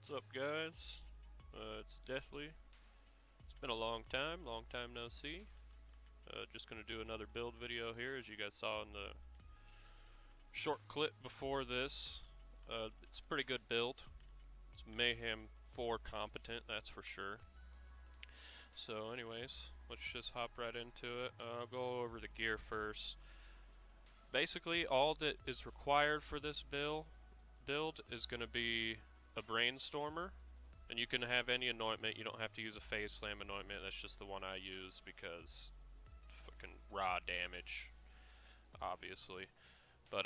What's up, guys? It's Deathly. It's been a long time no see. Just gonna do another build video here, as you guys saw in the short clip before this. It's a pretty good build. It's Mayhem 4 competent, that's for sure. So anyways, let's just hop right into it. I'll go over the gear first. Basically, all that is required for this build is going to be a Brainstormer, and you can have any anointment. You don't have to use a Phase Slam anointment. That's just the one I use because fucking raw damage, obviously. But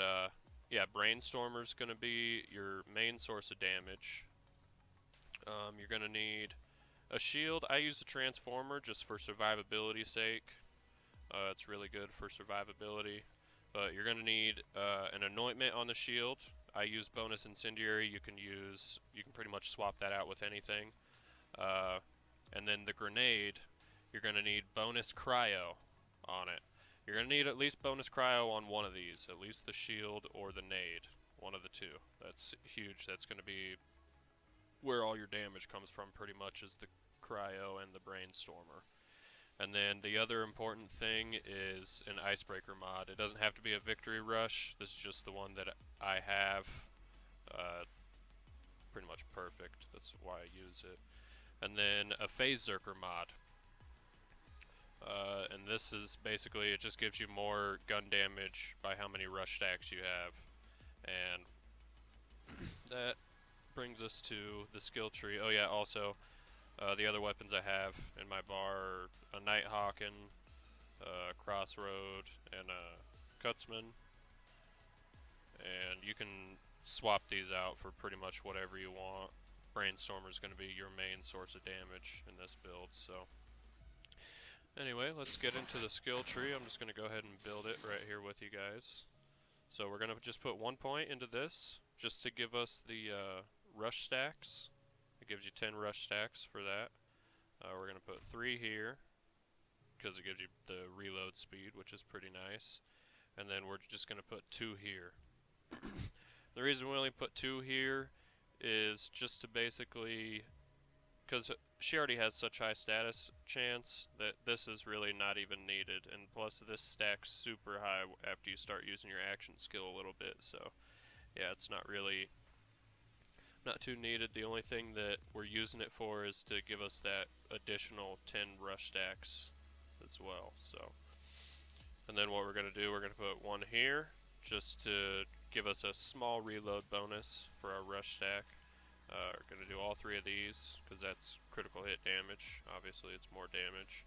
yeah, Brainstormer's going to be your main source of damage. You're going to need a shield. I use the Transformer just for survivability's sake. It's really good for survivability. But you're going to need an anointment on the shield. I use bonus incendiary. You can pretty much swap that out with anything. And then the grenade, you're going to need bonus cryo on it. You're going to need at least bonus cryo on one of these, at least the shield or the nade, one of the two. That's huge. That's going to be where all your damage comes from, pretty much, is the cryo and the Brainstormer. And then the other important thing is an icebreaker mod. It doesn't have to be a victory rush. This is just the one that I have. Pretty much perfect. That's why I use it. And then a Freezerburn mod. And this is basically, it just gives you more gun damage by how many rush stacks you have. And that brings us to the skill tree. Oh yeah, also, the other weapons I have in my bar are a Nighthawkin, Crossroad, and a Cutsman. And you can swap these out for pretty much whatever you want. Brainstormer is going to be your main source of damage in this build. So anyway, let's get into the skill tree. I'm just going to go ahead and build it right here with you guys. So we're going to just put 1 point into this just to give us the rush stacks. It gives you 10 rush stacks for that. We're going to put 3 here because it gives you the reload speed, which is pretty nice. And then we're just going to put 2 here. The reason we only put 2 here is just to basically, because she already has such high status chance that this is really not even needed, and plus this stacks super high after you start using your action skill a little bit, so yeah, it's not too needed. The only thing that we're using it for is to give us that additional 10 rush stacks as well. So, and then what we're going to do, we're going to put 1 here just to give us a small reload bonus for our rush stack. We're going to do all 3 of these because that's critical hit damage. Obviously, it's more damage.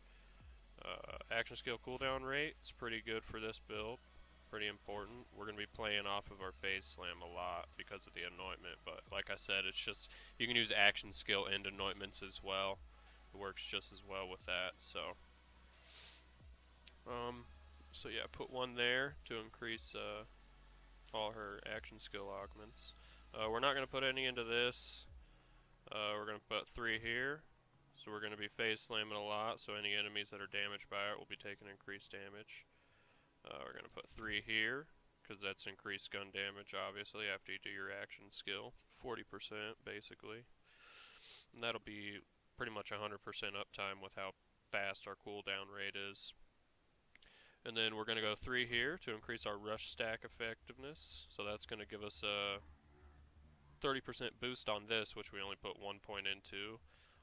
Action skill cooldown rate is pretty good for this build. Pretty important. We're going to be playing off of our Phase Slam a lot because of the anointment, but like I said, it's just, you can use action skill and anointments as well. It works just as well with that, so yeah, put 1 there to increase all her action skill augments. We're not going to put any into this. We're going to put 3 here. So we're going to be Phase Slamming a lot, so any enemies that are damaged by it will be taking increased damage. We're going to put 3 here, because that's increased gun damage, obviously, after you do your action skill. 40%, basically. And that'll be pretty much 100% uptime with how fast our cooldown rate is. And then we're going to go 3 here to increase our rush stack effectiveness. So that's going to give us a 30% boost on this, which we only put 1 point into.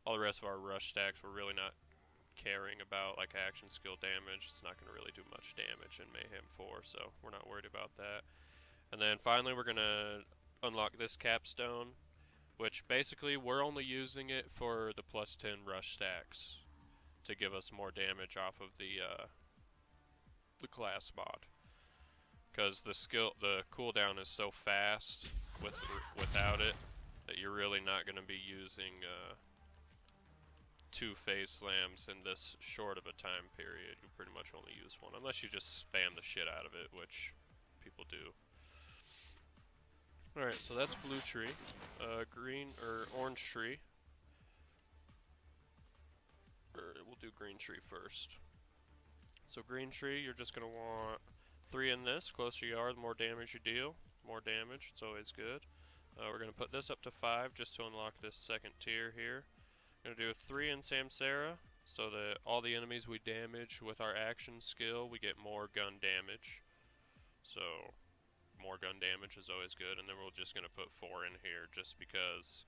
All the rest of our rush stacks we're really not caring about, like action skill damage. It's not going to really do much damage in Mayhem 4, so we're not worried about that. And then finally we're going to unlock this capstone, which basically we're only using it for the plus 10 rush stacks to give us more damage off of the class mod, because the cooldown is so fast without it that you're really not going to be using 2 Phase Slams in this short of a time period. You pretty much only use 1, unless you just spam the shit out of it, which people do. Alright, so that's blue tree. Green or orange tree. We'll do green tree first. So green tree, you're just going to want 3 in this. Closer you are, the more damage you deal. More damage, it's always good. We're going to put this up to 5 just to unlock this second tier here. Going to do a 3 in Samsara, so that all the enemies we damage with our action skill, we get more gun damage. So, more gun damage is always good, and then we're just going to put 4 in here just because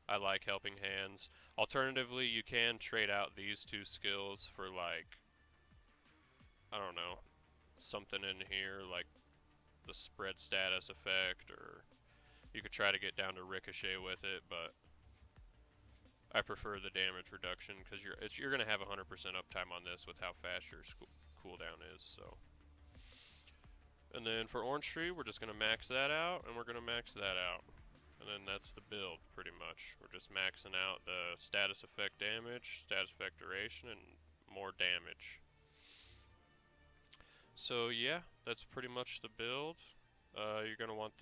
I like helping hands. Alternatively, you can trade out these 2 skills for, like, I don't know, something in here like the spread status effect, or you could try to get down to ricochet with it, but I prefer the damage reduction because you're going to have 100% uptime on this with how fast your cooldown is. So, and then for Orange Tree, we're just going to max that out, and we're going to max that out. And then that's the build, pretty much. We're just maxing out the status effect damage, status effect duration, and more damage. So yeah, that's pretty much the build. You're going to want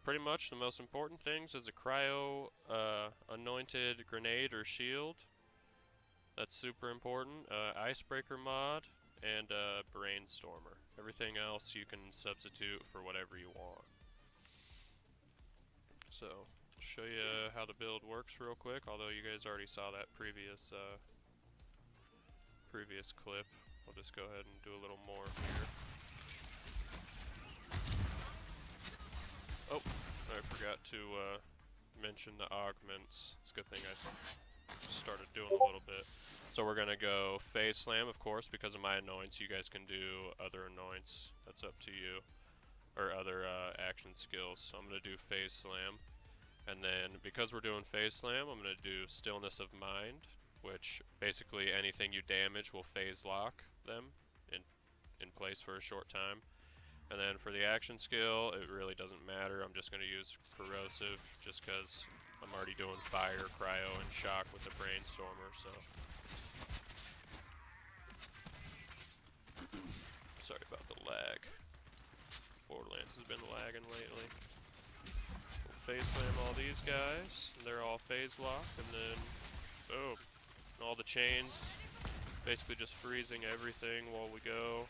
pretty much the most important things is a cryo anointed grenade or shield. That's super important. Icebreaker mod and Brainstormer. Everything else you can substitute for whatever you want. So, I'll show you how the build works real quick, although you guys already saw that previous clip. I'll just go ahead and do a little more here. Oh, I forgot to mention the augments. It's a good thing I started doing a little bit. So we're going to go phase slam, of course, because of my annoyance. You guys can do other annoyance. That's up to you. Or other action skills. So I'm going to do phase slam. And then, because we're doing phase slam, I'm going to do stillness of mind, which basically anything you damage will phase lock them in place for a short time. And then for the action skill, it really doesn't matter. I'm just going to use corrosive just because I'm already doing fire, cryo, and shock with the Brainstormer, so. Sorry about the lag. Borderlands has been lagging lately. We'll phase slam all these guys, and they're all phase locked, and then, boom. All the chains, basically just freezing everything while we go.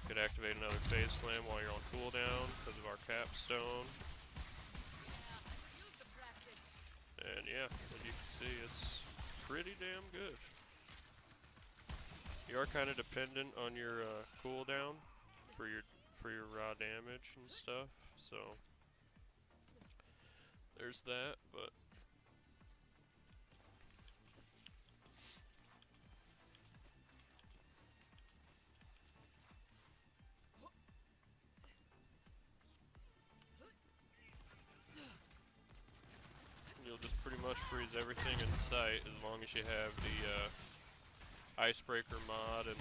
Could activate another phase slam while you're on cooldown because of our capstone. And yeah, as you can see, it's pretty damn good. You are kind of dependent on your cooldown for your raw damage and stuff, so there's that, but you'll just pretty much freeze everything in sight as long as you have the Icebreaker mod and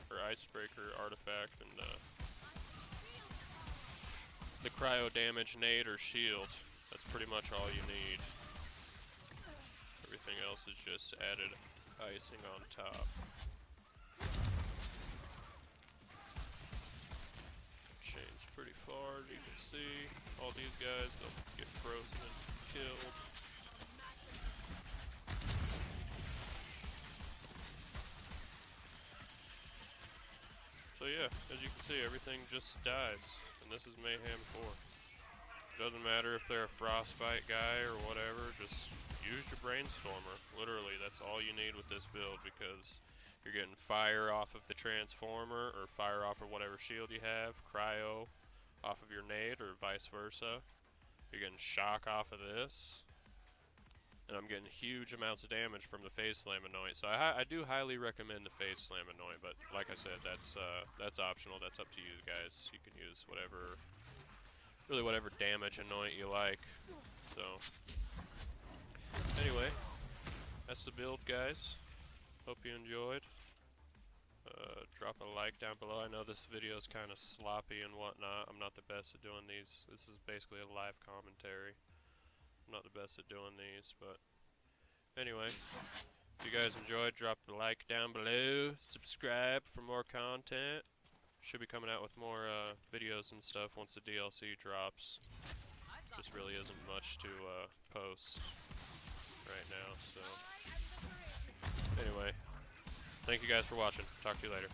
or Icebreaker artifact and the cryo damage nade or shield. That's pretty much all you need. Everything else is just added icing on top. Chains pretty far, as you can see. All these guys, they'll get frozen and killed. So yeah, as you can see, everything just dies, and this is Mayhem 4. Doesn't matter if they're a frostbite guy or whatever, just use your Brainstormer. Literally, that's all you need with this build, because you're getting fire off of the Transformer, or fire off of whatever shield you have, cryo off of your nade, or vice versa. You're getting shock off of this. And I'm getting huge amounts of damage from the phase slam annoyance. So I do highly recommend the phase slam annoyance, but like I said, that's optional. That's up to you guys. You can use whatever, really whatever damage annoyance you like. So anyway, that's the build, guys. Hope you enjoyed. Drop a like down below. I know this video is kind of sloppy and whatnot. I'm not the best at doing these. This is basically a live commentary. I'm not the best at doing these, but anyway, if you guys enjoyed, drop the like down below. Subscribe for more content. Should be coming out with more videos and stuff once the DLC drops. Just really isn't much to post right now, so anyway, thank you guys for watching. Talk to you later.